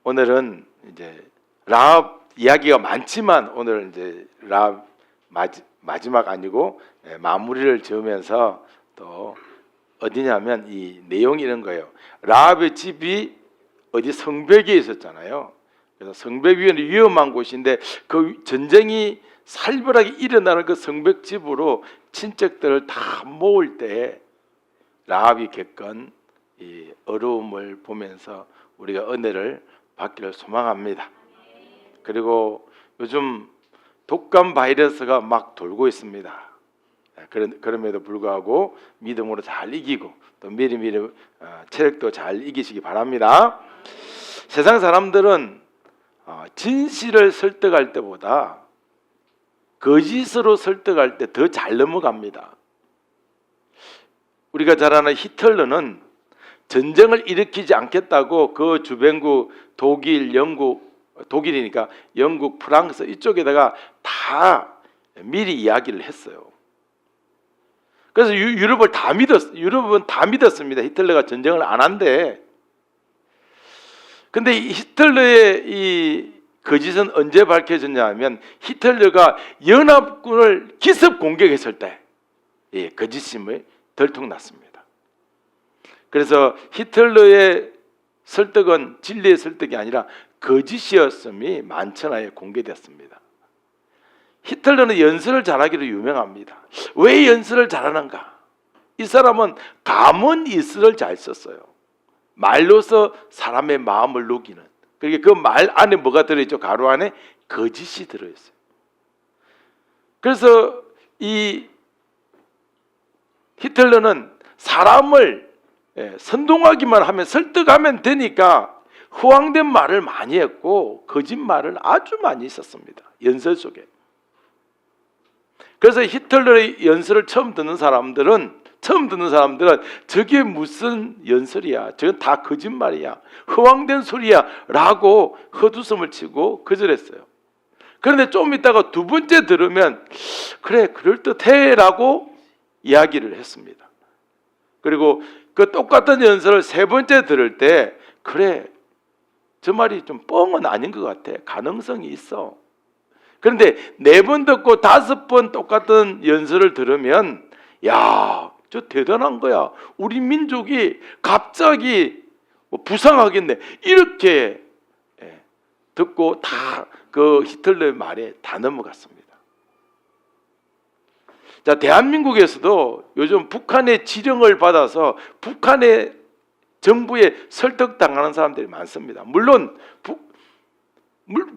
오늘은 이제 라합 이야기가 많지만 오늘 이제 라합 마지막 아니고 마무리를 지으면서 또 어디냐면 이 내용이 이런 거예요. 라합의 집이 어디 성벽에 있었잖아요. 그래서 성벽 위에는 위험한 곳인데 그 전쟁이 살벌하게 일어나는 그 성벽 집으로 친척들을 다 모을 때 라합이 겪은 이 어려움을 보면서 우리가 은혜를 받기를 소망합니다. 그리고 요즘 독감 바이러스가 막 돌고 있습니다. 그럼에도 불구하고 믿음으로 잘 이기고 또 미리미리 체력도 잘 이기시기 바랍니다. 세상 사람들은 진실을 설득할 때보다 거짓으로 설득할 때 더 잘 넘어갑니다. 우리가 잘 아는 히틀러는 전쟁을 일으키지 않겠다고 그 주변국 독일, 독일이니까 영국, 프랑스 이쪽에다가 다 미리 이야기를 했어요. 그래서 유럽은 다 믿었습니다. 히틀러가 전쟁을 안 한대. 근데 히틀러의 이 거짓은 언제 밝혀졌냐 하면 히틀러가 연합군을 기습 공격했을 때 거짓심이 들통났습니다. 그래서 히틀러의 설득은 진리의 설득이 아니라 거짓이었음이 만천하에 공개됐습니다. 히틀러는 연설을 잘하기로 유명합니다. 왜 연설을 잘하는가? 이 사람은 가문이슬을 잘 썼어요. 말로서 사람의 마음을 녹이는. 그러니까 그 말 안에 뭐가 들어있죠? 가로 안에 거짓이 들어있어요. 그래서 이 히틀러는 사람을 선동하기만 하면 설득하면 되니까 허황된 말을 많이 했고 거짓말을 아주 많이 썼습니다. 연설 속에. 그래서 히틀러의 연설을 처음 듣는 사람들은 저게 무슨 연설이야, 저건 다 거짓말이야, 허황된 소리야 라고 헛웃음을 치고 거절했어요. 그런데 좀 있다가 두 번째 들으면 그래 그럴듯해 라고 이야기를 했습니다. 그리고 그 똑같은 연설을 세 번째 들을 때 그래 저 말이 좀 뻥은 아닌 것 같아, 가능성이 있어. 그런데 네 번 듣고 다섯 번 똑같은 연설을 들으면 야, 저 대단한 거야, 우리 민족이 갑자기 부상하겠네 이렇게 듣고 다 그 히틀러의 말에 다 넘어갔습니다. 자, 대한민국에서도 요즘 북한의 지령을 받아서 북한의 정부에 설득당하는 사람들이 많습니다. 물론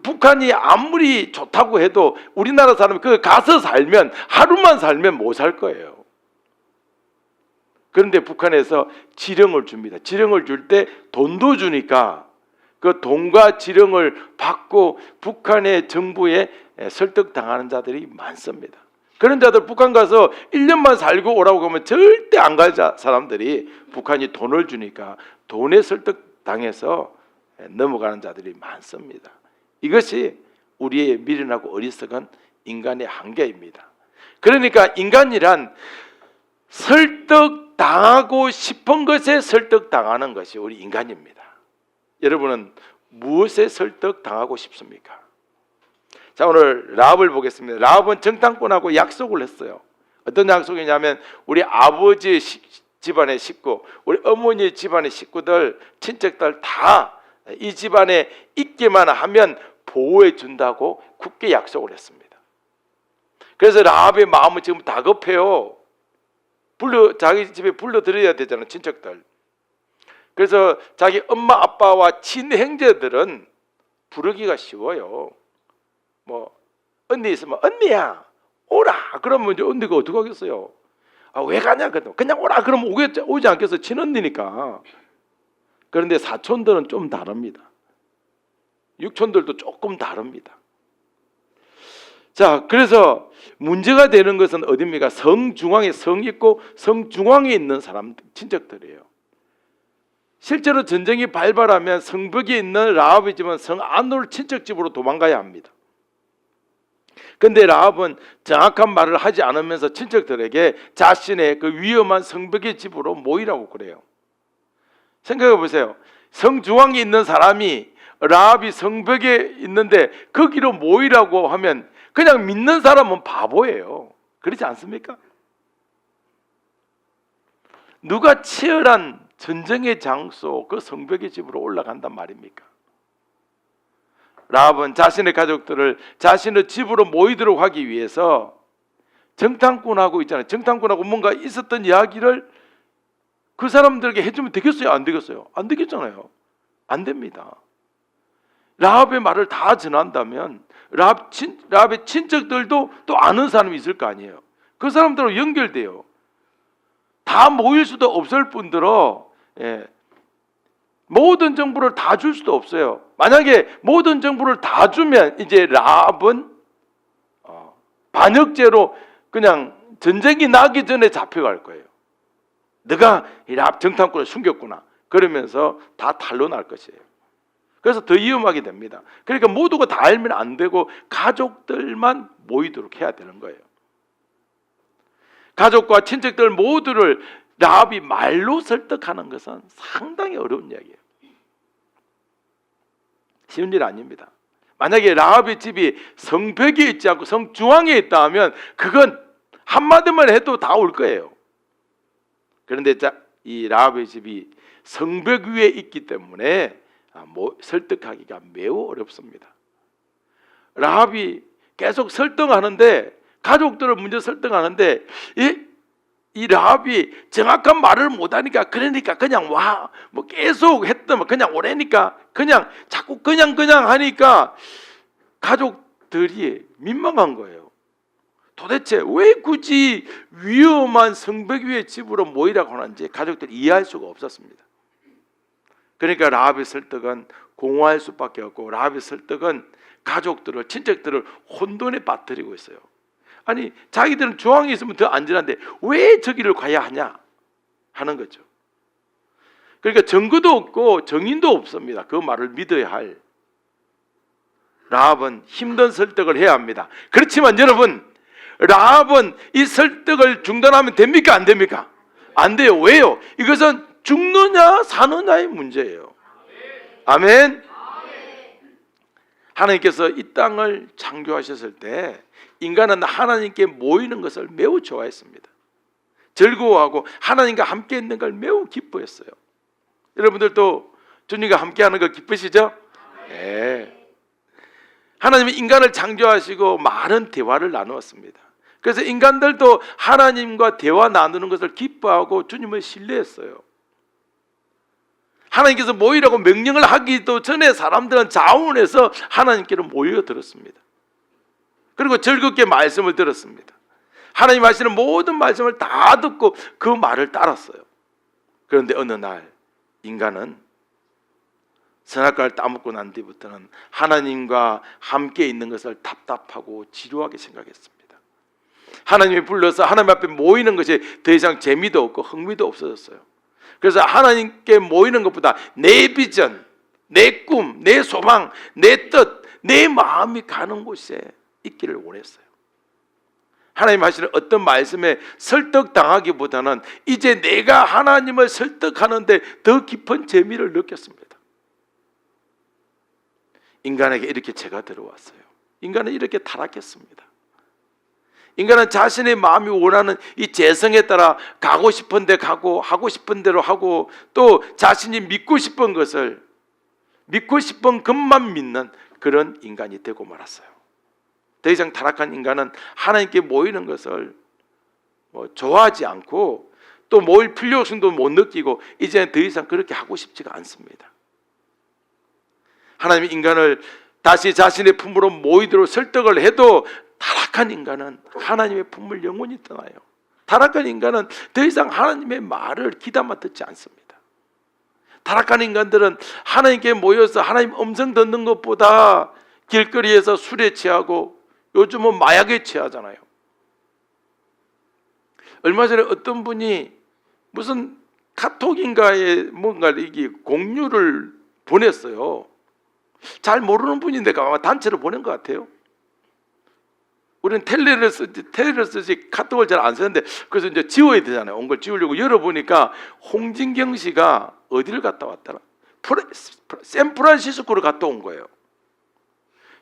북한이 아무리 좋다고 해도 우리나라 사람이 그 가서 살면 하루만 살면 못 살 거예요. 그런데 북한에서 지령을 줍니다. 지령을 줄 때 돈도 주니까 그 돈과 지령을 받고 북한의 정부에 설득당하는 자들이 많습니다. 그런 자들 북한 가서 1년만 살고 오라고 하면 절대 안 갈 사람들이 북한이 돈을 주니까 돈에 설득당해서 넘어가는 자들이 많습니다. 이것이 우리의 미련하고 어리석은 인간의 한계입니다. 그러니까 인간이란 설득당하고 싶은 것에 설득당하는 것이 우리 인간입니다. 여러분은 무엇에 설득당하고 싶습니까? 자, 오늘 라합을 보겠습니다. 라합은 정탐꾼하고 약속을 했어요. 어떤 약속이냐면 우리 아버지의 집안의 식구, 우리 어머니의 집안의 식구들, 친척들 다 이 집안에 있기만 하면 보호해 준다고 굳게 약속을 했습니다. 그래서 라합의 마음은 지금 다급해요. 자기 집에 불러들여야 되잖아요, 친척들. 그래서 자기 엄마 아빠와 친형제들은 부르기가 쉬워요. 뭐 언니 있으면 언니야 오라 그러면 이제 언니가 어떻게 하겠어요? 왜 가냐 그냥 오라 그러면 오지 않겠어, 친언니니까. 그런데 사촌들은 좀 다릅니다. 육촌들도 조금 다릅니다. 자, 그래서 문제가 되는 것은 어디입니까? 성중앙에 성 있고 성중앙에 있는 사람 친척들이에요. 실제로 전쟁이 발발하면 성벽에 있는 라합의 집은 성 안으로 친척집으로 도망가야 합니다. 그런데 라합은 정확한 말을 하지 않으면서 친척들에게 자신의 그 위험한 성벽의 집으로 모이라고 그래요. 생각해 보세요. 성중앙에 있는 사람이 라합이 성벽에 있는데 거기로 모이라고 하면 그냥 믿는 사람은 바보예요. 그렇지 않습니까? 누가 치열한 전쟁의 장소 그 성벽의 집으로 올라간단 말입니까? 라합은 자신의 가족들을 자신의 집으로 모이도록 하기 위해서 정탐꾼하고 있잖아요. 정탐꾼하고 뭔가 있었던 이야기를 그 사람들에게 해주면 되겠어요? 안 되겠어요? 안 되겠잖아요. 안 됩니다. 라합의 말을 다 전한다면 라합의 친척들도 또 아는 사람이 있을 거 아니에요. 그 사람들하고 연결돼요. 다 모일 수도 없을 뿐더러 모든 정보를 다 줄 수도 없어요. 만약에 모든 정보를 다 주면 이제 라합은 반역죄로 그냥 전쟁이 나기 전에 잡혀갈 거예요. 너가 이 라합 정탐꾼을 숨겼구나. 그러면서 다 탄로날 것이에요. 그래서 더 위험하게 됩니다. 그러니까 모두가 다 알면 안 되고 가족들만 모이도록 해야 되는 거예요. 가족과 친척들 모두를 라합이 말로 설득하는 것은 상당히 어려운 이야기예요. 쉬운 일 아닙니다. 만약에 라합의 집이 성벽에 있지 않고 성중앙에 있다 하면 그건 한마디만 해도 다 올 거예요. 그런데 이 라합의 집이 성벽 위에 있기 때문에 설득하기가 매우 어렵습니다. 라합이 계속 설득하는데 가족들을 먼저 설득하는데 이 라합이 정확한 말을 못하니까 그러니까 그냥 와 뭐 계속 했더만 그냥 오래니까 그냥 자꾸 그냥 하니까 가족들이 민망한 거예요. 도대체 왜 굳이 위험한 성벽 위에 집으로 모이라고 하는지 가족들이 이해할 수가 없었습니다. 그러니까 라합의 설득은 공허할 수밖에 없고 라합의 설득은 가족들을 친척들을 혼돈에 빠뜨리고 있어요. 아니 자기들은 중앙에 있으면 더 안전한데 왜 저기를 가야 하냐 하는 거죠. 그러니까 증거도 없고 정인도 없습니다. 그 말을 믿어야 할 라합은 힘든 설득을 해야 합니다. 그렇지만 여러분 라합은 이 설득을 중단하면 됩니까? 안 됩니까? 안 돼요. 왜요? 이것은 죽느냐 사느냐의 문제예요. 아멘. 하나님께서 이 땅을 창조하셨을 때 인간은 하나님께 모이는 것을 매우 좋아했습니다. 즐거워하고 하나님과 함께 있는 걸 매우 기뻐했어요. 여러분들도 주님과 함께하는 거 기쁘시죠? 네. 하나님은 인간을 창조하시고 많은 대화를 나누었습니다. 그래서 인간들도 하나님과 대화 나누는 것을 기뻐하고 주님을 신뢰했어요. 하나님께서 모이라고 명령을 하기도 전에 사람들은 자원해서 하나님께로 모여들었습니다. 그리고 즐겁게 말씀을 들었습니다. 하나님 하시는 모든 말씀을 다 듣고 그 말을 따랐어요. 그런데 어느 날 인간은 선악과를 따먹고 난 뒤부터는 하나님과 함께 있는 것을 답답하고 지루하게 생각했습니다. 하나님이 불러서 하나님 앞에 모이는 것이 더 이상 재미도 없고 흥미도 없어졌어요. 그래서 하나님께 모이는 것보다 내 비전, 내 꿈, 내 소망, 내 뜻, 내 마음이 가는 곳에 있기를 원했어요. 하나님 하시는 어떤 말씀에 설득당하기보다는 이제 내가 하나님을 설득하는데 더 깊은 재미를 느꼈습니다. 인간에게 이렇게 죄가 들어왔어요. 인간은 이렇게 타락했습니다. 인간은 자신의 마음이 원하는 이 재성에 따라 가고 싶은 데 가고 하고 싶은 대로 하고 또 자신이 믿고 싶은 것을 믿고 싶은 것만 믿는 그런 인간이 되고 말았어요. 더 이상 타락한 인간은 하나님께 모이는 것을 좋아하지 않고 또 모일 필요성도 못 느끼고 이제는 더 이상 그렇게 하고 싶지가 않습니다. 하나님이 인간을 다시 자신의 품으로 모이도록 설득을 해도 타락한 인간은 하나님의 품을 영원히 떠나요. 타락한 인간은 더 이상 하나님의 말을 귀담아 듣지 않습니다. 타락한 인간들은 하나님께 모여서 하나님 음성 듣는 것보다 길거리에서 술에 취하고 요즘은 마약에 취하잖아요. 얼마 전에 어떤 분이 무슨 카톡인가에 뭔가 이게 공유를 보냈어요. 잘 모르는 분인데 아마 단체로 보낸 것 같아요. 우리는 텔레를 쓰지 카톡을 잘 안 쓰는데 그래서 이제 지워야 되잖아요. 온 걸 지우려고 열어보니까 홍진경 씨가 어디를 갔다 왔더라? 샌프란시스코를 갔다 온 거예요.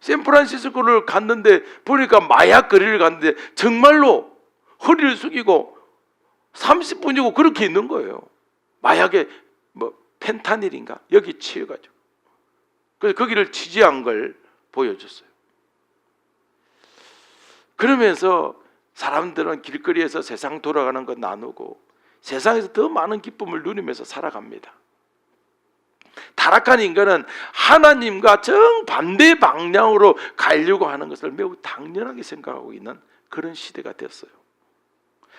샌프란시스코를 갔는데 보니까 마약 거리를 갔는데 정말로 허리를 숙이고 30분이고 그렇게 있는 거예요. 마약에 뭐 펜타닐인가 여기 취해가지고. 그래서 거기를 취재한 걸 보여줬어요. 그러면서 사람들은 길거리에서 세상 돌아가는 것 나누고 세상에서 더 많은 기쁨을 누리면서 살아갑니다. 타락한 인간은 하나님과 정반대 방향으로 가려고 하는 것을 매우 당연하게 생각하고 있는 그런 시대가 됐어요.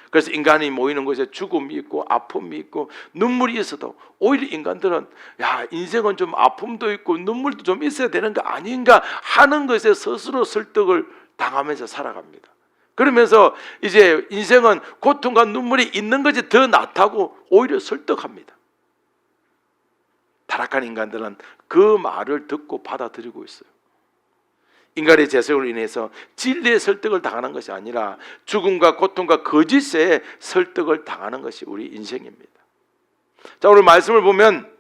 그래서 인간이 모이는 곳에 죽음이 있고 아픔이 있고 눈물이 있어도 오히려 인간들은 야, 인생은 좀 아픔도 있고 눈물도 좀 있어야 되는 거 아닌가 하는 것에 스스로 설득을 당하면서 살아갑니다. 그러면서 이제 인생은 고통과 눈물이 있는 것이 더 낫다고 오히려 설득합니다. 타락한 인간들은 그 말을 듣고 받아들이고 있어요. 인간의 죄성으로 인해서 진리의 설득을 당하는 것이 아니라 죽음과 고통과 거짓의 설득을 당하는 것이 우리 인생입니다. 자, 오늘 말씀을 보면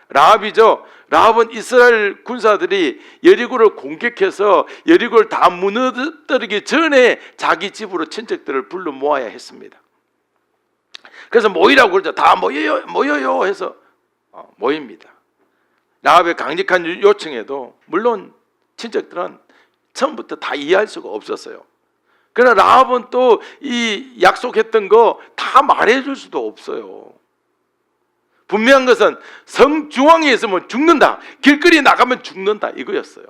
라합이죠. 라합은 이스라엘 군사들이 여리고를 공격해서 여리고를 다 무너뜨리기 전에 자기 집으로 친척들을 불러 모아야 했습니다. 그래서 모이라고 그러죠. 다 모여요 해서 모입니다. 라합의 강력한 요청에도 물론 친척들은 처음부터 다 이해할 수가 없었어요. 그러나 라합은 또 이 약속했던 거 다 말해줄 수도 없어요. 분명한 것은 성 중앙에 있으면 죽는다, 길거리 나가면 죽는다 이거였어요.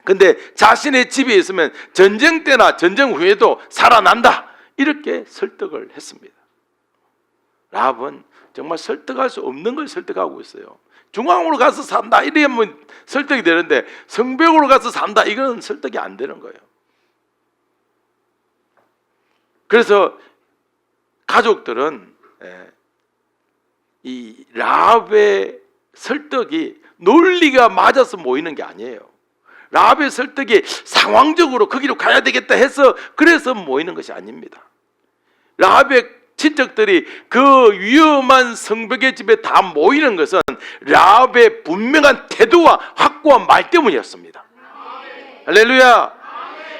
근데 자신의 집에 있으면 전쟁 때나 전쟁 후에도 살아난다 이렇게 설득을 했습니다. 라합은 정말 설득할 수 없는 걸 설득하고 있어요. 중앙으로 가서 산다 이러면 설득이 되는데 성벽으로 가서 산다 이건 설득이 안 되는 거예요. 그래서 가족들은 이 라합의 설득이 논리가 맞아서 모이는 게 아니에요. 라합의 설득이 상황적으로 거기로 가야 되겠다 해서 그래서 모이는 것이 아닙니다. 라합의 친척들이 그 위험한 성벽의 집에 다 모이는 것은 라합의 분명한 태도와 확고한 말 때문이었습니다. 할렐루야.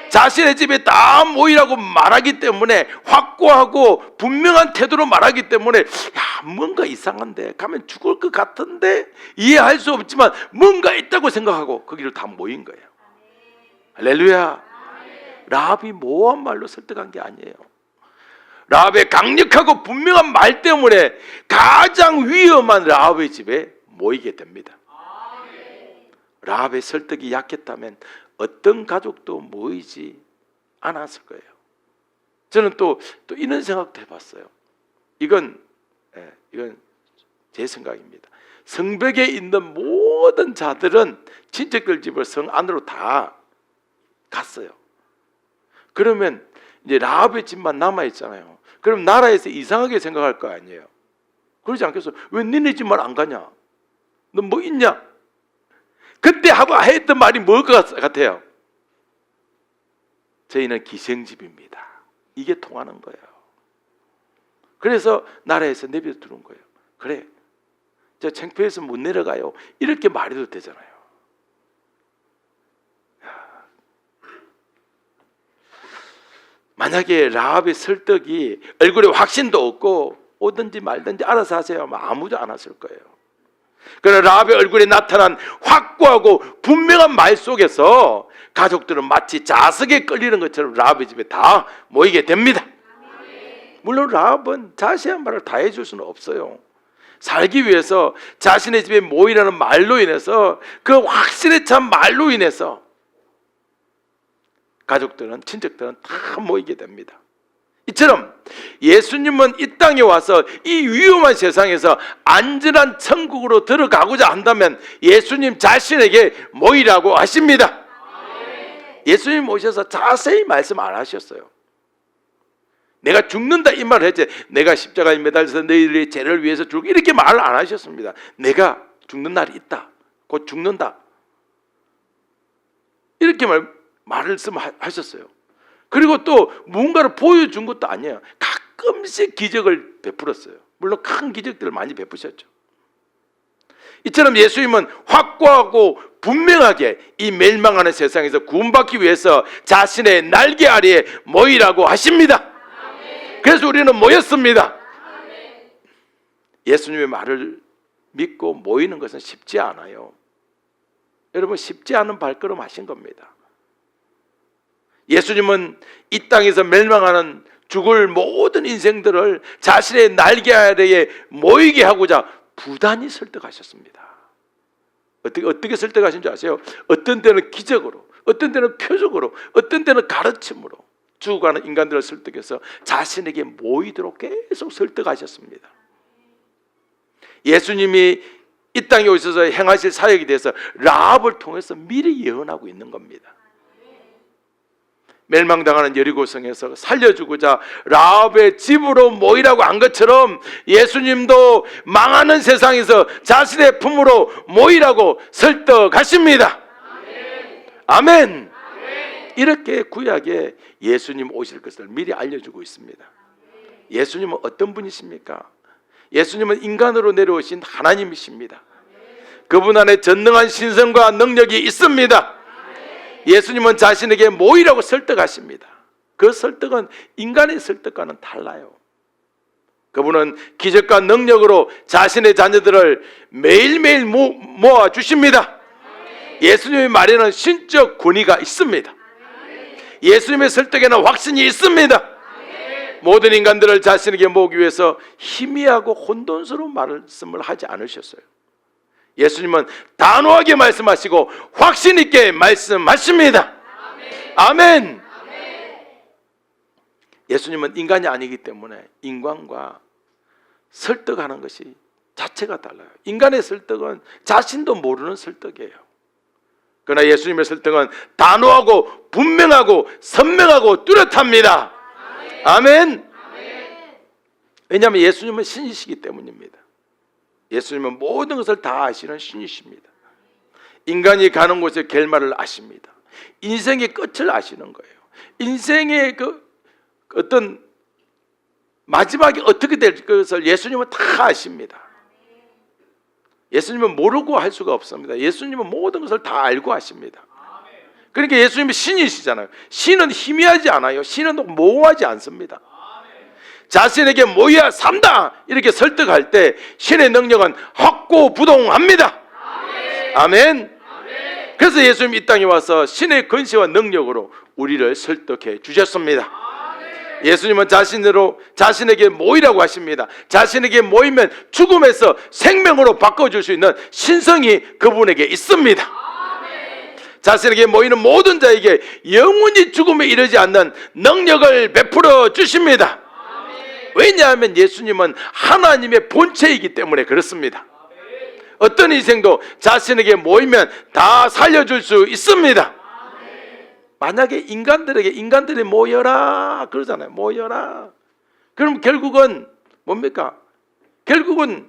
자신의 집에 다 모이라고 말하기 때문에 확고하고 분명한 태도로 말하기 때문에 야, 뭔가 이상한데 가면 죽을 것 같은데 이해할 수 없지만 뭔가 있다고 생각하고 거기로 다 모인 거예요. 할렐루야. 라합이 모호한 말로 설득한 게 아니에요. 라합의 강력하고 분명한 말 때문에 가장 위험한 라합의 집에 모이게 됩니다. 라합의 설득이 약했다면 어떤 가족도 모이지 않았을 거예요. 저는 또 이런 생각도 해봤어요. 이건 제 생각입니다. 성벽에 있는 모든 자들은 친척들 집을 성 안으로 다 갔어요. 그러면 이제 라합의 집만 남아 있잖아요. 그럼 나라에서 이상하게 생각할 거 아니에요. 그러지 않겠어? 왜 니네 집만 안 가냐? 너 뭐 있냐? 그때 하고 했던 말이 뭘 것 같아요? 저희는 기생집입니다. 이게 통하는 거예요. 그래서 나라에서 내버려 두는 거예요. 그래, 저 창피해서 못 내려가요. 이렇게 말해도 되잖아요. 만약에 라합의 설득이 얼굴에 확신도 없고 오든지 말든지 알아서 하세요 하면 아무도 안 왔을 거예요. 그러나 라합의 얼굴에 나타난 확고하고 분명한 말 속에서 가족들은 마치 자석에 끌리는 것처럼 라합의 집에 다 모이게 됩니다. 물론 라합은 자세한 말을 다 해줄 수는 없어요. 살기 위해서 자신의 집에 모이라는 말로 인해서 그 확신에 찬 말로 인해서 가족들은 친척들은 다 모이게 됩니다. 이처럼 예수님은 이 땅에 와서 이 위험한 세상에서 안전한 천국으로 들어가고자 한다면 예수님 자신에게 모이라고 하십니다. 예수님 오셔서 자세히 말씀 안 하셨어요. 내가 죽는다 이 말을 했지 내가 십자가에 매달려서 너희들의 죄를 위해서 죽고 이렇게 말을 안 하셨습니다. 내가 죽는 날이 있다. 곧 죽는다. 이렇게 말씀하셨어요. 그리고 또 뭔가를 보여준 것도 아니에요. 가끔씩 기적을 베풀었어요. 물론 큰 기적들을 많이 베푸셨죠. 이처럼 예수님은 확고하고 분명하게 이 멸망하는 세상에서 구원받기 위해서 자신의 날개 아래에 모이라고 하십니다. 그래서 우리는 모였습니다. 예수님의 말을 믿고 모이는 것은 쉽지 않아요. 여러분, 쉽지 않은 발걸음 하신 겁니다. 예수님은 이 땅에서 멸망하는 죽을 모든 인생들을 자신의 날개 아래에 모이게 하고자 부단히 설득하셨습니다. 어떻게 설득하신 줄 아세요? 어떤 때는 기적으로, 어떤 때는 표적으로, 어떤 때는 가르침으로 죽어가는 인간들을 설득해서 자신에게 모이도록 계속 설득하셨습니다. 예수님이 이 땅에 오셔서 행하실 사역에 대해서 라합을 통해서 미리 예언하고 있는 겁니다. 멸망당하는 여리고성에서 살려주고자 라합의 집으로 모이라고 한 것처럼 예수님도 망하는 세상에서 자신의 품으로 모이라고 설득하십니다. 아멘. 이렇게 구약에 예수님 오실 것을 미리 알려주고 있습니다. 예수님은 어떤 분이십니까? 예수님은 인간으로 내려오신 하나님이십니다. 그분 안에 전능한 신성과 능력이 있습니다. 예수님은 자신에게 모이라고 설득하십니다. 그 설득은 인간의 설득과는 달라요. 그분은 기적과 능력으로 자신의 자녀들을 매일매일 모아주십니다. 예수님의 말에는 신적 권위가 있습니다. 예수님의 설득에는 확신이 있습니다. 모든 인간들을 자신에게 모으기 위해서 희미하고 혼돈스러운 말씀을 하지 않으셨어요. 예수님은 단호하게 말씀하시고 확신 있게 말씀하십니다. 아멘. 예수님은 인간이 아니기 때문에 인간과 설득하는 것이 자체가 달라요. 인간의 설득은 자신도 모르는 설득이에요. 그러나 예수님의 설득은 단호하고 분명하고 선명하고 뚜렷합니다. 아멘. 왜냐하면 예수님은 신이시기 때문입니다. 예수님은 모든 것을 다 아시는 신이십니다. 인간이 가는 곳의 결말을 아십니다. 인생의 끝을 아시는 거예요. 인생의 그 어떤 마지막이 어떻게 될 것을 예수님은 다 아십니다. 예수님은 모르고 할 수가 없습니다. 예수님은 모든 것을 다 알고 하십니다. 그러니까 예수님은 신이시잖아요. 신은 희미하지 않아요. 신은 모호하지 않습니다. 자신에게 모여야 산다 이렇게 설득할 때 신의 능력은 확고부동합니다. 아멘. 그래서 예수님이 이 땅에 와서 신의 권세와 능력으로 우리를 설득해 주셨습니다. 예수님은 자신에게 모이라고 하십니다. 자신에게 모이면 죽음에서 생명으로 바꿔줄 수 있는 신성이 그분에게 있습니다. 자신에게 모이는 모든 자에게 영원히 죽음에 이르지 않는 능력을 베풀어 주십니다. 왜냐하면 예수님은 하나님의 본체이기 때문에 그렇습니다. 어떤 인생도 자신에게 모이면 다 살려줄 수 있습니다. 만약에 인간들이 모여라 그러잖아요. 모여라. 그럼 결국은 뭡니까? 결국은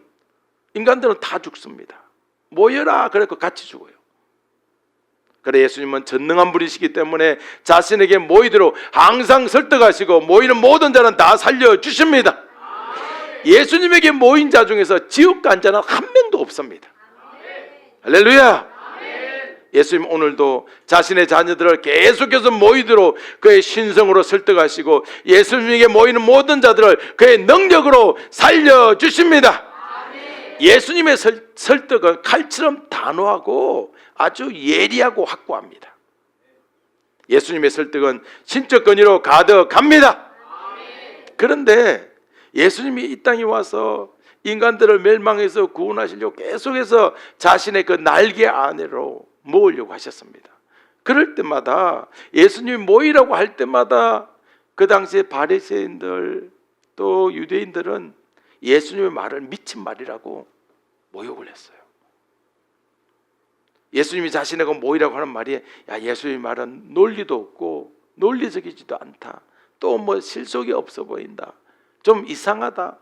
인간들은 다 죽습니다. 모여라 그래서 같이 죽어요. 그래 예수님은 전능한 분이시기 때문에 자신에게 모이도록 항상 설득하시고 모이는 모든 자는 다 살려주십니다. 예수님에게 모인 자 중에서 지옥 간 자는 한 명도 없습니다. 할렐루야. 예수님 오늘도 자신의 자녀들을 계속해서 모이도록 그의 신성으로 설득하시고 예수님에게 모이는 모든 자들을 그의 능력으로 살려주십니다. 예수님의 설득은 칼처럼 단호하고 아주 예리하고 확고합니다. 예수님의 설득은 신적 권위로 가득합니다. 그런데 예수님이 이 땅에 와서 인간들을 멸망해서 구원하시려고 계속해서 자신의 그 날개 안으로 모으려고 하셨습니다. 그럴 때마다 예수님이 모이라고 할 때마다 그 당시에 바리새인들 또 유대인들은 예수님의 말을 미친 말이라고 모욕을 했어요. 예수님이 자신에게 모이라고 하는 말이 야 예수님의 말은 논리도 없고 논리적이지도 않다. 또 뭐 실속이 없어 보인다. 좀 이상하다.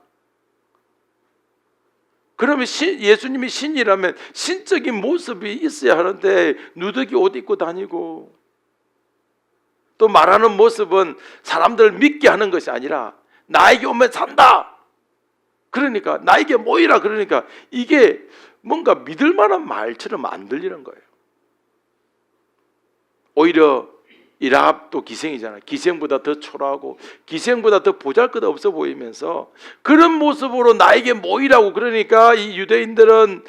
그러면 예수님이 신이라면 신적인 모습이 있어야 하는데 누더기 옷 입고 다니고 또 말하는 모습은 사람들을 믿게 하는 것이 아니라 나에게 오면 산다. 그러니까 나에게 모이라 그러니까 이게 뭔가 믿을 만한 말처럼 안 들리는 거예요. 오히려 이 라합도 기생이잖아요. 기생보다 더 초라하고 기생보다 더 보잘것없어 보이면서 그런 모습으로 나에게 모이라고, 그러니까 이 유대인들은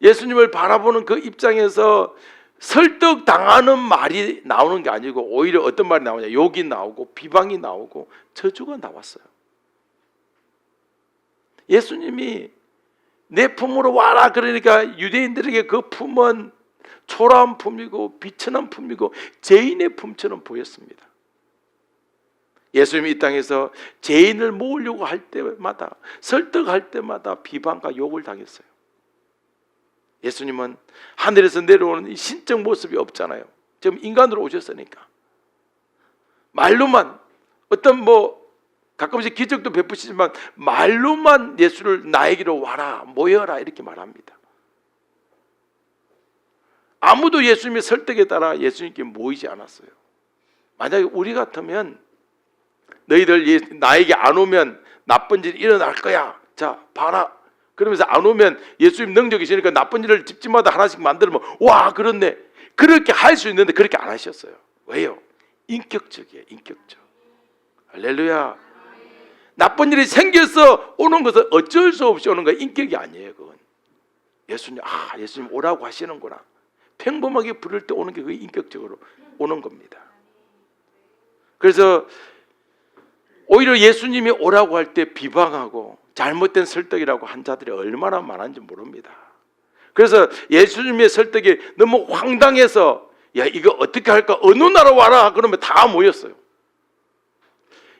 예수님을 바라보는 그 입장에서 설득당하는 말이 나오는 게 아니고 오히려 어떤 말이 나오냐, 욕이 나오고 비방이 나오고 저주가 나왔어요. 예수님이 내 품으로 와라 그러니까 유대인들에게 그 품은 초라한 품이고 비천한 품이고 죄인의 품처럼 보였습니다. 예수님이 이 땅에서 죄인을 모으려고 할 때마다, 설득할 때마다 비방과 욕을 당했어요. 예수님은 하늘에서 내려오는 이 신적 모습이 없잖아요. 지금 인간으로 오셨으니까 말로만 어떤 가끔씩 기적도 베푸시지만 말로만 예수를 나에게로 와라, 모여라 이렇게 말합니다. 아무도 예수님의 설득에 따라 예수님께 모이지 않았어요. 만약에 우리 같으면 너희들 나에게 안 오면 나쁜 일이 일어날 거야, 자 봐라, 그러면서 안 오면 예수님 능력이 있으니까 나쁜 일을 집집마다 하나씩 만들면 와 그렇네, 그렇게 할 수 있는데 그렇게 안 하셨어요. 왜요? 인격적이에요. 인격적. 할렐루야. 나쁜 일이 생겨서 오는 것은 어쩔 수 없이 오는 거예요. 인격이 아니에요. 그건 예수님 오라고 하시는구나, 평범하게 부를 때 오는 게 그게 인격적으로 오는 겁니다. 그래서 오히려 예수님이 오라고 할 때 비방하고 잘못된 설득이라고 한 자들이 얼마나 많은지 모릅니다. 그래서 예수님의 설득이 너무 황당해서 야 이거 어떻게 할까, 어느 나라 와라 그러면 다 모였어요.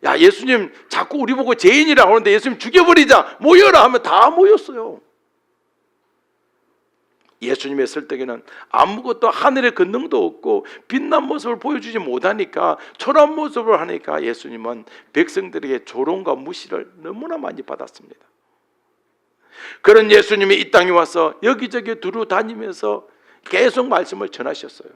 야 예수님 자꾸 우리 보고 죄인이라고 하는데 예수님 죽여버리자, 모여라 하면 다 모였어요. 예수님의 설득에는 아무것도 하늘의 권능도 없고 빛난 모습을 보여주지 못하니까, 초라한 모습을 하니까 예수님은 백성들에게 조롱과 무시를 너무나 많이 받았습니다. 그런 예수님이 이 땅에 와서 여기저기 두루 다니면서 계속 말씀을 전하셨어요.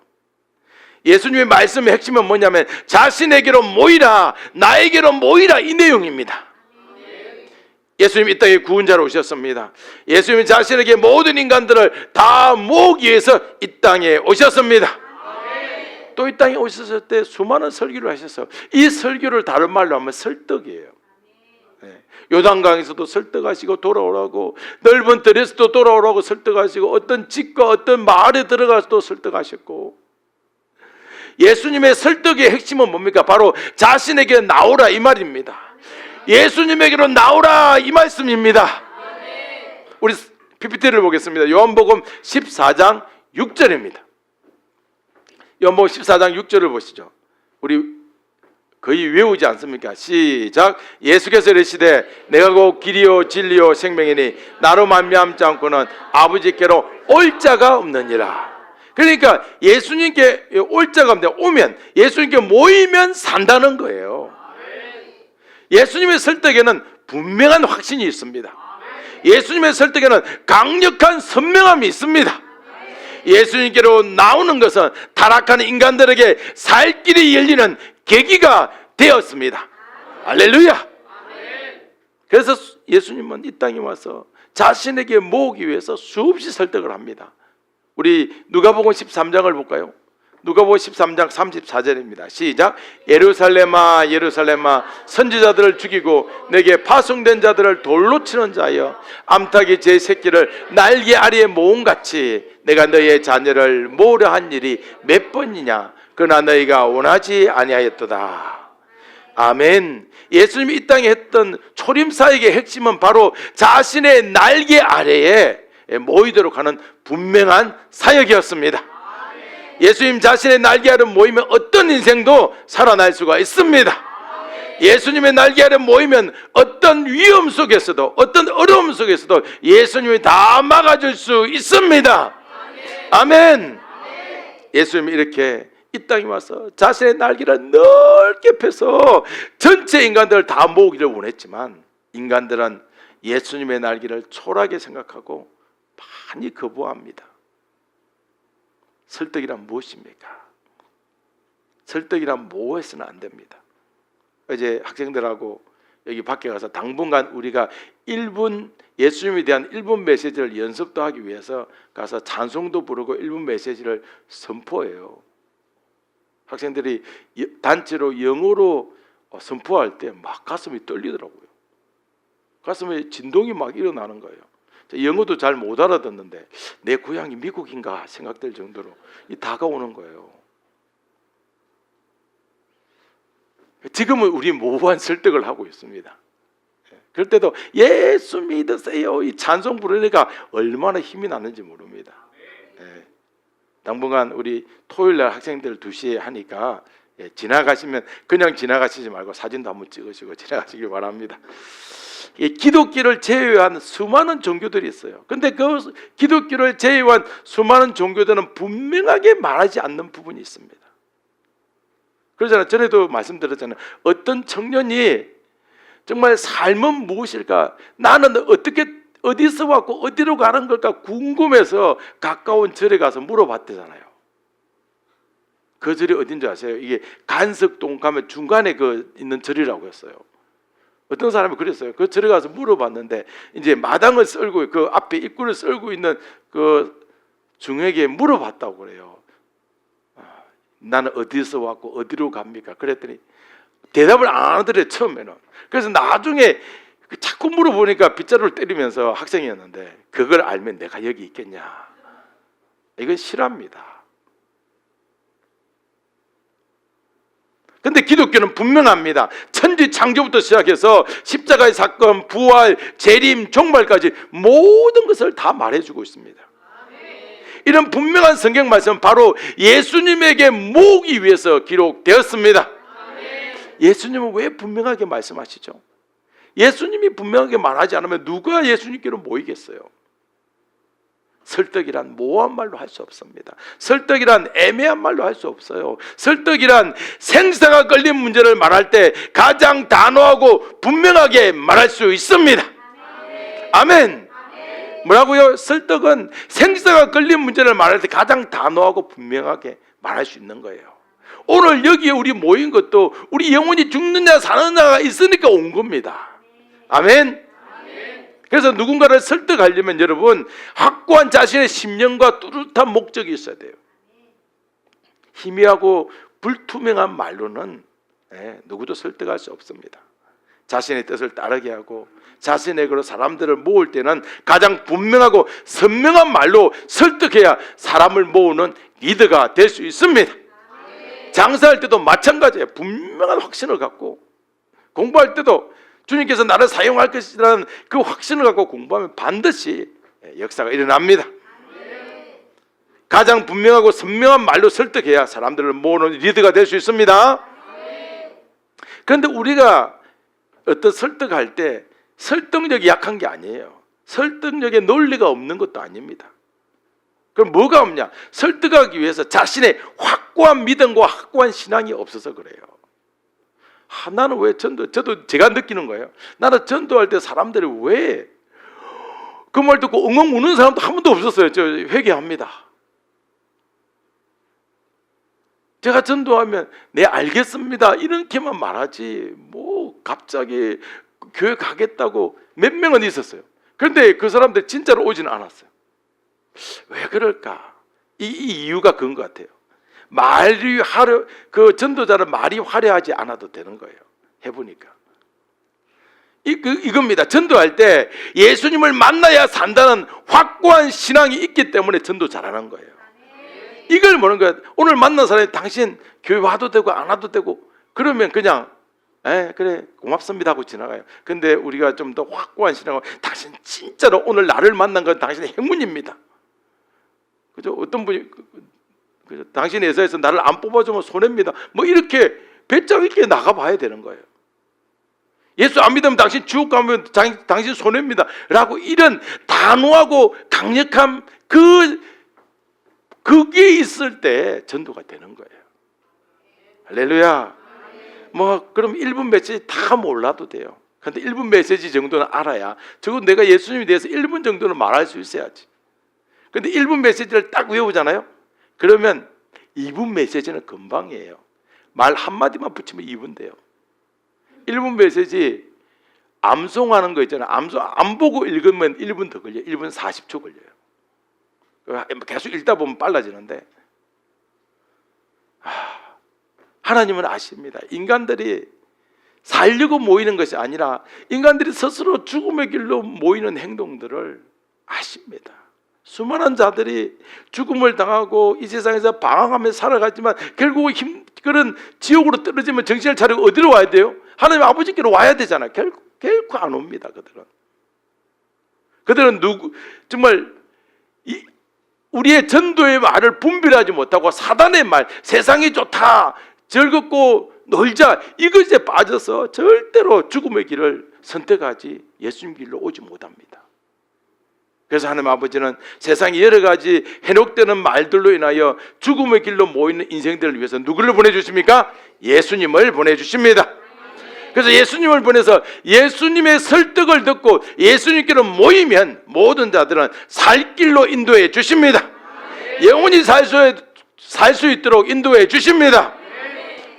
예수님의 말씀의 핵심은 뭐냐면 자신에게로 모이라, 나에게로 모이라, 이 내용입니다. 예수님 이 땅에 구원자로 오셨습니다. 예수님이 자신에게 모든 인간들을 다 모으기 위해서 이 땅에 오셨습니다. 또 이 땅에 오셨을 때 수많은 설교를 하셨어요. 이 설교를 다른 말로 하면 설득이에요. 요단강에서도 설득하시고 돌아오라고, 넓은 들에서도 돌아오라고 설득하시고, 어떤 집과 어떤 마을에 들어가서도 설득하셨고, 예수님의 설득의 핵심은 뭡니까? 바로 자신에게 나오라 이 말입니다. 예수님에게로 나오라 이 말씀입니다. 우리 PPT를 보겠습니다. 요한복음 14장 6절입니다. 요한복음 14장 6절을 보시죠. 우리 거의 외우지 않습니까? 시작. 예수께서 이르시되 내가 곧 길이요 진리요 생명이니 나로 말미암지 않고는 아버지께로 올 자가 없느니라. 그러니까 예수님께 올 자가 없는데, 오면 예수님께 모이면 산다는 거예요. 예수님의 설득에는 분명한 확신이 있습니다. 예수님의 설득에는 강력한 선명함이 있습니다. 예수님께로 나오는 것은 타락한 인간들에게 살 길이 열리는 계기가 되었습니다. 할렐루야. 그래서 예수님은 이 땅에 와서 자신에게 모으기 위해서 수없이 설득을 합니다. 우리 누가복음 13장을 볼까요? 누가복음 13장 34절입니다. 시작. 예루살렘아 예루살렘아 선지자들을 죽이고 내게 파송된 자들을 돌로 치는 자여, 암탉이 제 새끼를 날개 아래에 모음같이 내가 너희의 자녀를 모으려 한 일이 몇 번이냐, 그러나 너희가 원하지 아니하였도다. 아멘. 예수님이 이 땅에 했던 초림사역의 핵심은 바로 자신의 날개 아래에 모이도록 하는 분명한 사역이었습니다. 예수님 자신의 날개 아래 모이면 어떤 인생도 살아날 수가 있습니다. 예수님의 날개 아래 모이면 어떤 위험 속에서도, 어떤 어려움 속에서도 예수님이 다 막아줄 수 있습니다. 아멘. 예수님이 이렇게 이 땅에 와서 자신의 날개를 넓게 펴서 전체 인간들을 다 모으기를 원했지만, 인간들은 예수님의 날개를 초라하게 생각하고 많이 거부합니다. 설득이란 무엇입니까? 설득이란 모호해서는 안 됩니다. 어제 학생들하고 여기 밖에 가서 당분간 우리가 1분 예수님에 대한 1분 메시지를 연습도 하기 위해서 가서 찬송도 부르고 1분 메시지를 선포해요. 학생들이 단체로 영어로 선포할 때 막 가슴이 떨리더라고요. 가슴에 진동이 막 일어나는 거예요. 영어도 잘 못 알아듣는데 내 고향이 미국인가 생각될 정도로 다가오는 거예요. 지금은 우리 모호한 설득을 하고 있습니다. 그럴 때도 예수 믿으세요 이 찬송 부르니까 얼마나 힘이 나는지 모릅니다. 당분간 우리 토요일날 학생들 2시에 하니까 지나가시면 그냥 지나가시지 말고 사진도 한번 찍으시고 지나가시길 바랍니다. 기독교를 제외한 수많은 종교들이 있어요. 그런데 그 기독교를 제외한 수많은 종교들은 분명하게 말하지 않는 부분이 있습니다. 그러잖아요. 전에도 말씀드렸잖아요. 어떤 청년이 정말 삶은 무엇일까? 나는 어디서 왔고 어디로 가는 걸까 궁금해서 가까운 절에 가서 물어봤대잖아요. 그 절이 어딘지 아세요? 이게 간석동 가면 중간에 있는 절이라고 했어요. 어떤 사람이 그랬어요. 그 절에 가서 물어봤는데 이제 마당을 썰고 그 앞에 입구를 썰고 있는 그 중에게 물어봤다고 그래요. 나는 어디서 왔고 어디로 갑니까? 그랬더니 대답을 안 하더래 처음에는. 그래서 나중에 자꾸 물어보니까 빗자루를 때리면서 학생이었는데 그걸 알면 내가 여기 있겠냐. 이건 실화입니다. 근데 기독교는 분명합니다. 천지 창조부터 시작해서 십자가의 사건, 부활, 재림, 종말까지 모든 것을 다 말해주고 있습니다. 이런 분명한 성경 말씀은 바로 예수님에게 모으기 위해서 기록되었습니다. 예수님은 왜 분명하게 말씀하시죠? 예수님이 분명하게 말하지 않으면 누가 예수님께로 모이겠어요? 설득이란 모호한 말로 할 수 없습니다. 설득이란 애매한 말로 할 수 없어요. 설득이란 생사가 걸린 문제를 말할 때 가장 단호하고 분명하게 말할 수 있습니다. 아멘. 뭐라고요? 설득은 생사가 걸린 문제를 말할 때 가장 단호하고 분명하게 말할 수 있는 거예요. 오늘 여기에 우리 모인 것도 우리 영혼이 죽느냐 사느냐가 있으니까 온 겁니다. 아멘. 그래서 누군가를 설득하려면 여러분 확고한 자신의 심령과 뚜렷한 목적이 있어야 돼요. 희미하고 불투명한 말로는 누구도 설득할 수 없습니다. 자신의 뜻을 따르게 하고 자신에게로 사람들을 모을 때는 가장 분명하고 선명한 말로 설득해야 사람을 모으는 리더가 될 수 있습니다. 장사할 때도 마찬가지예요. 분명한 확신을 갖고 공부할 때도 주님께서 나를 사용할 것이라는 그 확신을 갖고 공부하면 반드시 역사가 일어납니다. 가장 분명하고 선명한 말로 설득해야 사람들을 모으는 리더가 될 수 있습니다. 그런데 우리가 어떤 설득할 때 설득력이 약한 게 아니에요. 설득력에 논리가 없는 것도 아닙니다. 그럼 뭐가 없냐? 설득하기 위해서 자신의 확고한 믿음과 확고한 신앙이 없어서 그래요. 나는 왜 저도 제가 느끼는 거예요. 나는 전도할 때 사람들이 왜 그 말 듣고 엉엉 우는 사람도 한 번도 없었어요. 저 회개합니다. 제가 전도하면 네 알겠습니다 이렇게만 말하지 뭐 갑자기 교회 가겠다고 몇 명은 있었어요. 그런데 그 사람들 진짜로 오지는 않았어요. 왜 그럴까? 이 이유가 그런 것 같아요. 그 전도자는 말이 화려하지 않아도 되는 거예요. 해보니까 이겁니다. 전도할 때 예수님을 만나야 산다는 확고한 신앙이 있기 때문에 전도 잘하는 거예요. 이걸 모르는 거예요. 오늘 만난 사람이 당신 교회 와도 되고 안 와도 되고 그러면 그냥 그래 고맙습니다 하고 지나가요. 근데 우리가 좀 더 확고한 신앙을 당신 진짜로 오늘 나를 만난 건 당신의 행운입니다. 그죠? 어떤 분이 당신의 회사에서 나를 안 뽑아주면 손해입니다. 뭐 이렇게 배짱 있게 나가봐야 되는 거예요. 예수 안 믿으면 당신 지옥 가면 당신 손해입니다 라고 이런 단호하고 강력한 그게 있을 때 전도가 되는 거예요. 할렐루야. 뭐 그럼 1분 메시지 다 몰라도 돼요. 그런데 1분 메시지 정도는 알아야 적어도 내가 예수님에 대해서 1분 정도는 말할 수 있어야지. 그런데 1분 메시지를 딱 외우잖아요. 그러면 2분 메시지는 금방이에요. 말 한마디만 붙이면 2분 돼요. 1분 메시지 암송하는 거 있잖아요. 암송 안 보고 읽으면 1분 더 걸려요. 1분 40초 걸려요. 계속 읽다 보면 빨라지는데 하나님은 아십니다. 인간들이 살려고 모이는 것이 아니라 인간들이 스스로 죽음의 길로 모이는 행동들을 아십니다. 수많은 자들이 죽음을 당하고 이 세상에서 방황하며 살아가지만 결국 그런 지옥으로 떨어지면 정신을 차리고 어디로 와야 돼요? 하나님 아버지께로 와야 되잖아요. 결코 안 옵니다. 그들은 정말 우리의 전도의 말을 분별하지 못하고 사단의 말, 세상이 좋다, 즐겁고 놀자, 이것에 빠져서 절대로 죽음의 길을 선택하지 예수님 길로 오지 못합니다. 그래서 하나님 아버지는 세상에 여러 가지 해록되는 말들로 인하여 죽음의 길로 모이는 인생들을 위해서 누구를 보내주십니까? 예수님을 보내주십니다. 그래서 예수님을 보내서 예수님의 설득을 듣고 예수님께로 모이면 모든 자들은 살 길로 인도해 주십니다. 영원히 살 수 있도록 인도해 주십니다.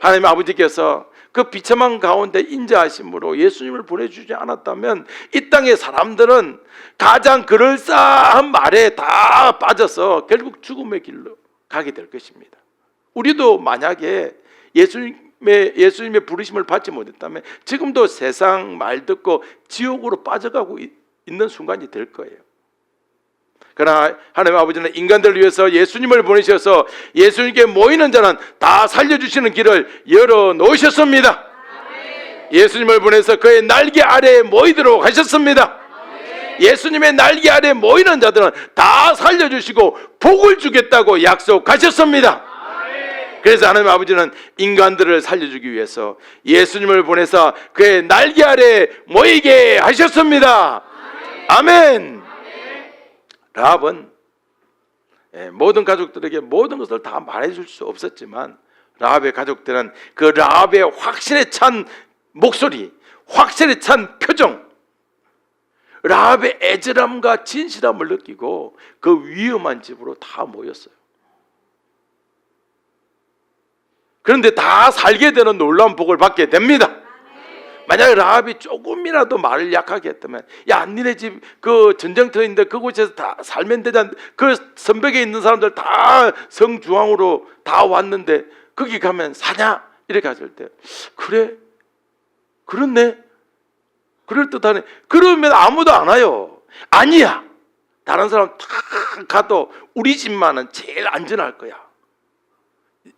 하나님 아버지께서 그 비참한 가운데 인자하심으로 예수님을 보내주지 않았다면 이 땅의 사람들은 가장 그럴싸한 말에 다 빠져서 결국 죽음의 길로 가게 될 것입니다. 우리도 만약에 예수님의 부르심을 받지 못했다면 지금도 세상 말 듣고 지옥으로 빠져가고 있는 순간이 될 거예요. 그러나 하나님 아버지는 인간들을 위해서 예수님을 보내셔서 예수님께 모이는 자는 다 살려주시는 길을 열어놓으셨습니다. 예수님을 보내서 그의 날개 아래에 모이도록 하셨습니다. 예수님의 날개 아래에 모이는 자들은 다 살려주시고 복을 주겠다고 약속하셨습니다. 그래서 하나님 아버지는 인간들을 살려주기 위해서 예수님을 보내서 그의 날개 아래에 모이게 하셨습니다. 아멘. 라합은 모든 가족들에게 모든 것을 다 말해줄 수 없었지만 라합의 가족들은 그 라합의 확신에 찬 목소리, 확신에 찬 표정, 라합의 애절함과 진실함을 느끼고 그 위험한 집으로 다 모였어요. 그런데 다 살게 되는 놀라운 복을 받게 됩니다. 만약에 라합이 조금이라도 말을 약하게 했다면, 야, 니네 집 그 전쟁터인데 그곳에서 다 살면 되잖아. 그 선벽에 있는 사람들 다 성중앙으로 다 왔는데 거기 가면 사냐? 이렇게 하실 때, 그래? 그렇네? 그럴듯하네. 그러면 아무도 안 와요. 아니야. 다른 사람 다 가도 우리 집만은 제일 안전할 거야.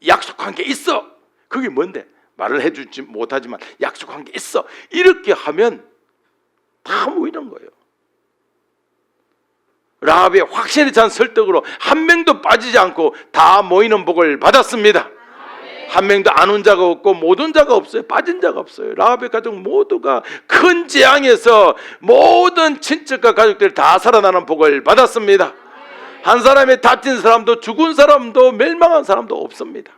약속한 게 있어. 그게 뭔데? 말을 해주지 못하지만 약속한 게 있어. 이렇게 하면 다 모이는 거예요. 라합의 확신에 찬 설득으로 한 명도 빠지지 않고 다 모이는 복을 받았습니다. 한 명도 안 온 자가 없고 못 온 자가 없어요. 빠진 자가 없어요. 라합의 가족 모두가 큰 재앙에서 모든 친척과 가족들 다 살아나는 복을 받았습니다. 한 사람이 다친 사람도 죽은 사람도 멸망한 사람도 없습니다.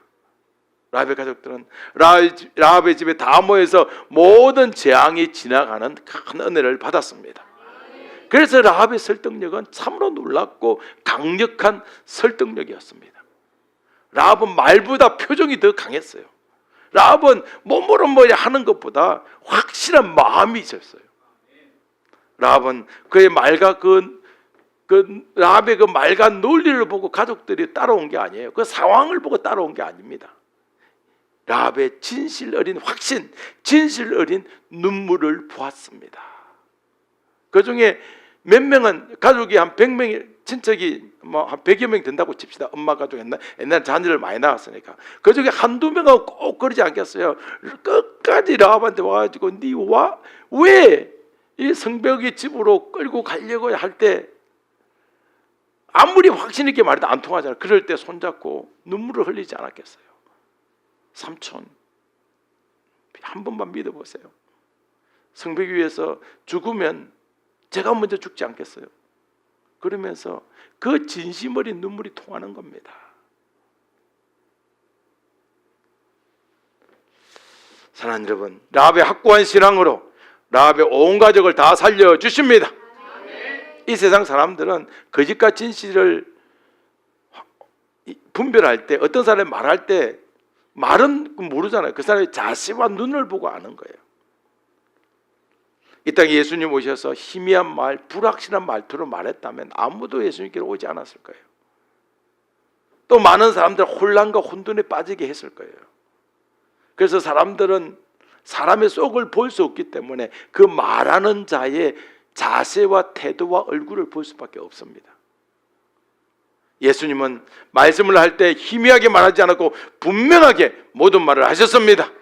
라합의 가족들은 라합의 집에 다 모여서 모든 재앙이 지나가는 큰 은혜를 받았습니다. 그래서 라합의 설득력은 참으로 놀랍고 강력한 설득력이었습니다. 라합은 말보다 표정이 더 강했어요. 라합은 몸으로 하는 것보다 확실한 마음이 있었어요. 라합은 그의 말과 라합의 그 말과 논리를 보고 가족들이 따라온 게 아니에요. 그 상황을 보고 따라온 게 아닙니다. 라합의 진실 어린 확신, 진실 어린 눈물을 보았습니다. 그 중에 몇 명은 가족이 한 100명이, 친척이 한 100여 명 된다고 칩시다. 엄마 가족 옛날 자녀를 많이 낳았으니까. 그 중에 한두 명은 꼭 그러지 않겠어요. 끝까지 라합한테 와가지고 왜 이 성벽의 집으로 끌고 가려고 할 때 아무리 확신 있게 말해도 안 통하잖아요. 그럴 때 손잡고 눈물을 흘리지 않았겠어요. 삼촌, 한 번만 믿어보세요. 성벽 위에서 죽으면 제가 먼저 죽지 않겠어요. 그러면서 그 진심 어린 눈물이 통하는 겁니다. 사랑하는 여러분, 라합의 확고한 신앙으로 라합의 온 가족을 다 살려주십니다. 이 세상 사람들은 거짓과 진실을 분별할 때, 어떤 사람이 말할 때 말은 모르잖아요. 그 사람의 자세와 눈을 보고 아는 거예요. 이 땅에 예수님 오셔서 희미한 말, 불확실한 말투로 말했다면 아무도 예수님께로 오지 않았을 거예요. 또 많은 사람들 혼란과 혼돈에 빠지게 했을 거예요. 그래서 사람들은 사람의 속을 볼 수 없기 때문에 그 말하는 자의 자세와 태도와 얼굴을 볼 수밖에 없습니다. 예수님은 말씀을 할 때 희미하게 말하지 않았고 분명하게 모든 말을 하셨습니다.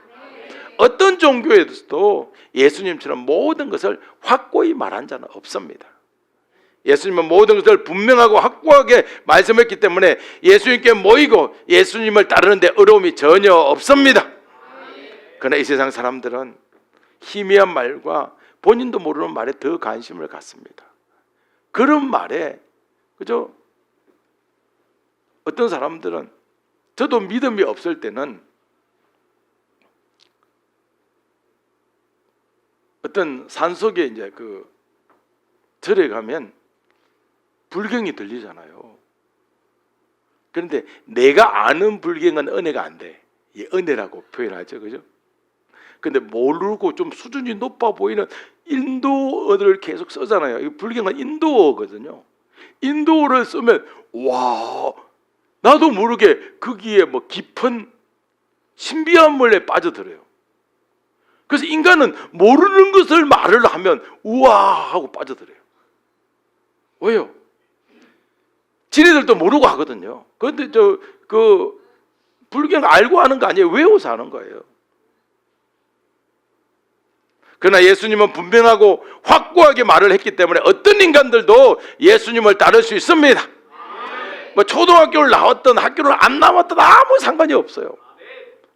어떤 종교에서도 예수님처럼 모든 것을 확고히 말한 자는 없습니다. 예수님은 모든 것을 분명하고 확고하게 말씀했기 때문에 예수님께 모이고 예수님을 따르는데 어려움이 전혀 없습니다. 그러나 이 세상 사람들은 희미한 말과 본인도 모르는 말에 더 관심을 갖습니다. 그런 말에 그죠? 어떤 사람들은 저도 믿음이 없을 때는 어떤 산속에 이제 그 절에 가면 불경이 들리잖아요. 그런데 내가 아는 불경은 은혜가 안 돼. 이 은혜라고 표현하죠, 그죠? 근데 모르고 좀 수준이 높아 보이는 인도어를 계속 쓰잖아요. 이 불경은 인도어거든요. 인도어를 쓰면 와, 나도 모르게 거기에 뭐 깊은 신비한물에 빠져들어요. 그래서 인간은 모르는 것을 말을 하면 우와 하고 빠져들어요. 왜요? 지네들도 모르고 하거든요. 그런데 그 불경 알고 하는 거 아니에요. 외워서 하는 거예요. 그러나 예수님은 분명하고 확고하게 말을 했기 때문에 어떤 인간들도 예수님을 따를 수 있습니다. 뭐 초등학교를 나왔든 학교를 안 나왔든 아무 상관이 없어요.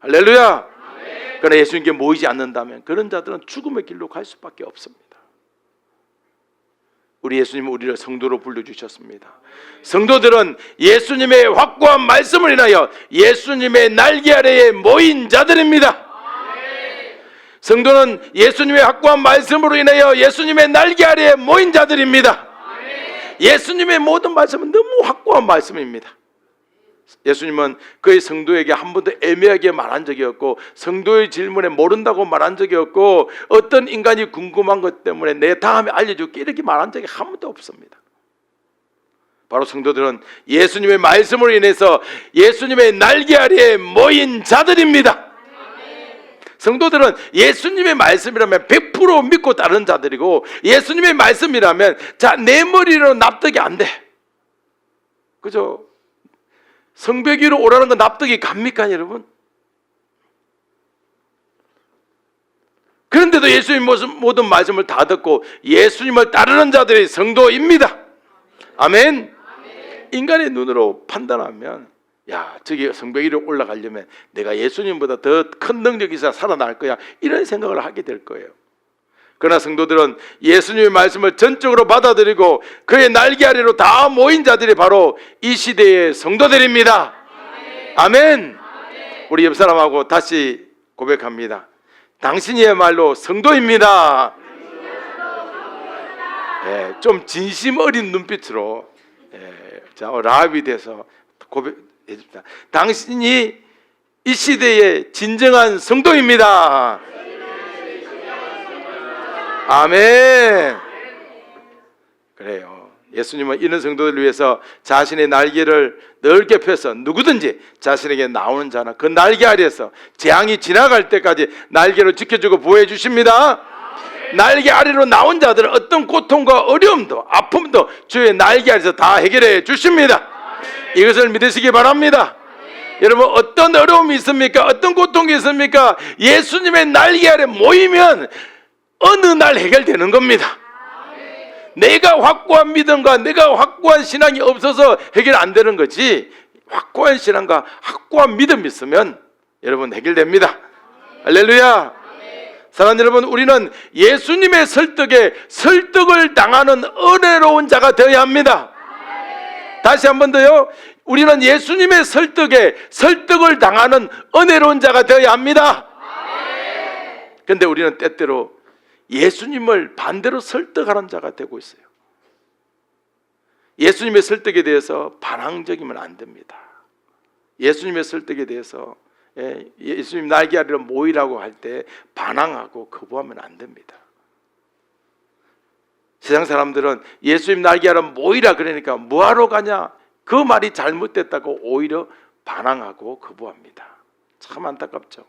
할렐루야. 그러나 예수님께 모이지 않는다면 그런 자들은 죽음의 길로 갈 수밖에 없습니다. 우리 예수님은 우리를 성도로 불러주셨습니다. 성도들은 예수님의 확고한 말씀을 인하여 예수님의 날개 아래에 모인 자들입니다. 성도는 예수님의 확고한 말씀으로 인하여 예수님의 날개 아래에 모인 자들입니다. 예수님의 모든 말씀은 너무 확고한 말씀입니다. 예수님은 그의 성도에게 한 번도 애매하게 말한 적이 없고 성도의 질문에 모른다고 말한 적이 없고 어떤 인간이 궁금한 것 때문에 내 다음에 알려줄게 이렇게 말한 적이 한 번도 없습니다. 바로 성도들은 예수님의 말씀으로 인해서 예수님의 날개 아래에 모인 자들입니다. 성도들은 예수님의 말씀이라면 100% 믿고 따르는 자들이고 예수님의 말씀이라면 자, 내 머리로 납득이 안 돼. 그죠? 성벽 위로 오라는 건 납득이 갑니까, 여러분? 그런데도 예수님 모든 말씀을 다 듣고 예수님을 따르는 자들이 성도입니다. 아멘. 인간의 눈으로 판단하면 야, 저기 성벽 위로 올라가려면 내가 예수님보다 더 큰 능력이 있어야 살아날 거야 이런 생각을 하게 될 거예요. 그러나 성도들은 예수님의 말씀을 전적으로 받아들이고 그의 날개 아래로 다 모인 자들이 바로 이 시대의 성도들입니다. 아멘. 우리 옆 사람하고 다시 고백합니다. 당신이야말로 성도입니다. 네, 좀 진심 어린 눈빛으로 자, 라합이 돼서 고백해 줍니다. 당신이 이 시대의 진정한 성도입니다. 아멘. 그래요. 예수님은 이런 성도들을 위해서 자신의 날개를 넓게 펴서 누구든지 자신에게 나오는 자는 그 날개 아래에서 재앙이 지나갈 때까지 날개를 지켜주고 보호해 주십니다. 날개 아래로 나온 자들은 어떤 고통과 어려움도 아픔도 주의 날개 아래에서 다 해결해 주십니다. 이것을 믿으시기 바랍니다. 여러분 어떤 어려움이 있습니까? 어떤 고통이 있습니까? 예수님의 날개 아래 모이면 어느 날 해결되는 겁니다. 내가 확고한 믿음과 내가 확고한 신앙이 없어서 해결 안 되는 거지 확고한 신앙과 확고한 믿음이 있으면 여러분 해결됩니다. 할렐루야. 사랑하는 여러분, 우리는 예수님의 설득에 설득을 당하는 은혜로운 자가 되어야 합니다. 다시 한 번 더요. 우리는 예수님의 설득에 설득을 당하는 은혜로운 자가 되어야 합니다. 그런데 우리는 때때로 예수님을 반대로 설득하는 자가 되고 있어요. 예수님의 설득에 대해서 반항적이면 안 됩니다. 예수님의 설득에 대해서 예수님 날개 아래로 모이라고 할 때 반항하고 거부하면 안 됩니다. 세상 사람들은 예수님 날개하러 모이라 그러니까 뭐하러 가냐, 그 말이 잘못됐다고 오히려 반항하고 거부합니다. 참 안타깝죠.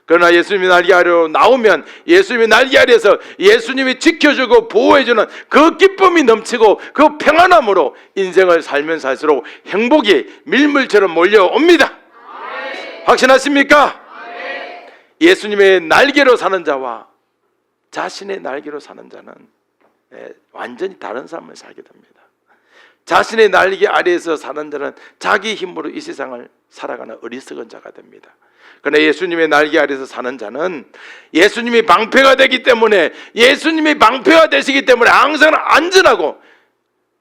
그러나 예수님이 날개 아래로 나오면 예수님이 날개 아래에서 예수님이 지켜주고 보호해주는 그 기쁨이 넘치고 그 평안함으로 인생을 살면 살수록 행복이 밀물처럼 몰려옵니다. 확신하십니까? 예수님의 날개로 사는 자와 자신의 날개로 사는 자는 완전히 다른 삶을 살게 됩니다. 자신의 날개 아래에서 사는 자는 자기 힘으로 이 세상을 살아가는 어리석은 자가 됩니다. 그러나 예수님의 날개 아래에서 사는 자는 예수님이 방패가 되기 때문에, 예수님이 방패가 되시기 때문에 항상 안전하고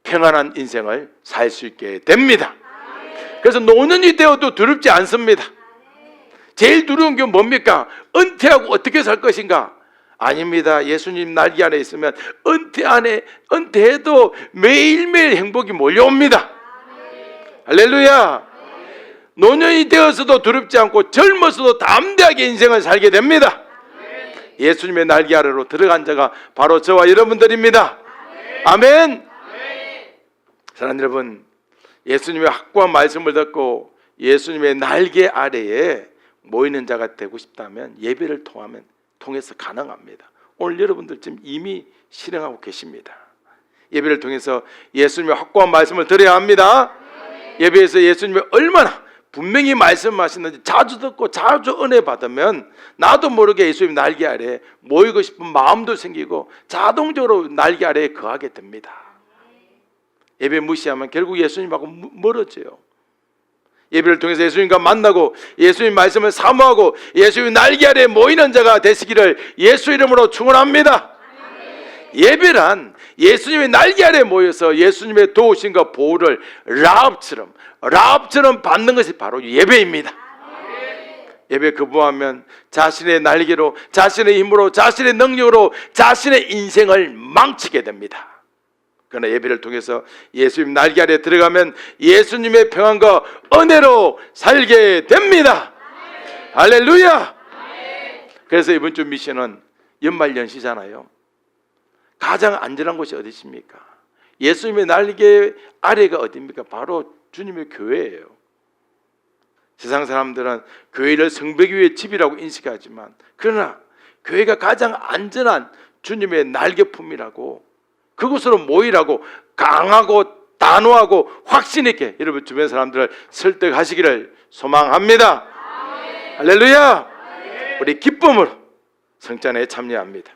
평안한 인생을 살 수 있게 됩니다. 그래서 노년이 되어도 두렵지 않습니다. 제일 두려운 게 뭡니까? 은퇴하고 어떻게 살 것인가? 아닙니다. 예수님 날개 안에 있으면 은퇴해도 매일매일 행복이 몰려옵니다. 할렐루야. 노년이 되어서도 두렵지 않고 젊어서도 담대하게 인생을 살게 됩니다. 예수님의 날개 아래로 들어간 자가 바로 저와 여러분들입니다. 아멘. 사랑하는 여러분, 예수님의 확고한 말씀을 듣고 예수님의 날개 아래에 모이는 자가 되고 싶다면 예배를 통해서 가능합니다. 오늘 여러분들 지금 이미 실행하고 계십니다. 예배를 통해서 예수님의 확고한 말씀을 들어야 합니다. 예배에서 예수님이 얼마나 분명히 말씀하시는지 자주 듣고 자주 은혜 받으면 나도 모르게 예수님 날개 아래에 모이고 싶은 마음도 생기고 자동적으로 날개 아래에 거하게 됩니다. 예배 무시하면 결국 예수님하고 멀어져요. 예배를 통해서 예수님과 만나고 예수님 말씀을 사모하고 예수님 날개 아래에 모이는 자가 되시기를 예수 이름으로 축원합니다. 예배란 예수님의 날개 아래에 모여서 예수님의 도우심과 보호를 라합처럼 받는 것이 바로 예배입니다. 예배 거부하면 자신의 날개로, 자신의 힘으로, 자신의 능력으로 자신의 인생을 망치게 됩니다. 그러나 예배를 통해서 예수님 날개 아래에 들어가면 예수님의 평안과 은혜로 살게 됩니다. 할렐루야. 그래서 이번 주 미션은 연말연시잖아요. 가장 안전한 곳이 어디 있습니까? 예수님의 날개 아래가 어디입니까? 바로 주님의 교회예요. 세상 사람들은 교회를 성벽 위의 집이라고 인식하지만, 그러나 교회가 가장 안전한 주님의 날개품이라고, 그곳으로 모이라고 강하고 단호하고 확신 있게 여러분 주변 사람들을 설득하시기를 소망합니다. 할렐루야. 우리 기쁨으로 성찬에 참여합니다.